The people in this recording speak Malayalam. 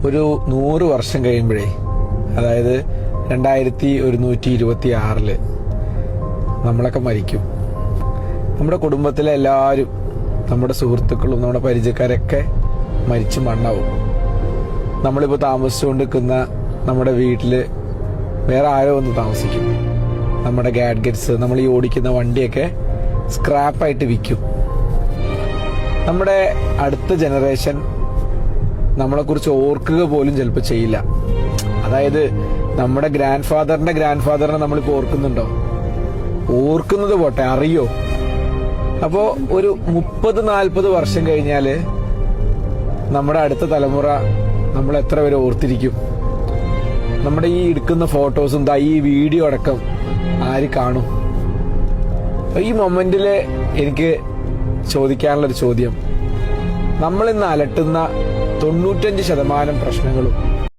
ഒരു 100 വർഷം കഴിയുമ്പോഴേ, അതായത് 2126 നമ്മളൊക്കെ മരിക്കും. നമ്മുടെ കുടുംബത്തിലെ എല്ലാവരും, നമ്മുടെ സുഹൃത്തുക്കളും നമ്മുടെ പരിചയക്കാരൊക്കെ മരിച്ച് മണ്ണാവും. നമ്മളിപ്പോൾ താമസിച്ചുകൊണ്ട് നിൽക്കുന്ന നമ്മുടെ വീട്ടിൽ വേറെ ആരോ ഒന്ന് താമസിക്കും. നമ്മുടെ ഗാഡ്ഗറ്റ്സ്, നമ്മൾ ഈ ഓടിക്കുന്ന വണ്ടിയൊക്കെ സ്ക്രാപ്പായിട്ട് വിൽക്കും. നമ്മുടെ അടുത്ത ജനറേഷൻ നമ്മളെക്കുറിച്ച് ഓർക്കുക പോലും ചിലപ്പോൾ ചെയ്യില്ല. അതായത് നമ്മുടെ ഗ്രാൻഡ് ഫാദറിനെ നമ്മളിപ്പോൾ ഓർക്കുന്നുണ്ടോ? ഓർക്കുന്നത് പോട്ടെ, അറിയോ? അപ്പോൾ ഒരു 30-40 വർഷം കഴിഞ്ഞാല് നമ്മുടെ അടുത്ത തലമുറ നമ്മൾ എത്ര പേര് ഓർത്തിരിക്കും? നമ്മുടെ ഈ എടുക്കുന്ന ഫോട്ടോസും ഈ വീഡിയോ അടക്കം ആര് കാണും? ഈ മൊമെന്റില് എനിക്ക് ചോദിക്കാനുള്ളൊരു ചോദ്യം, നമ്മളിന്ന് അലട്ടുന്ന 95% പ്രശ്നങ്ങളും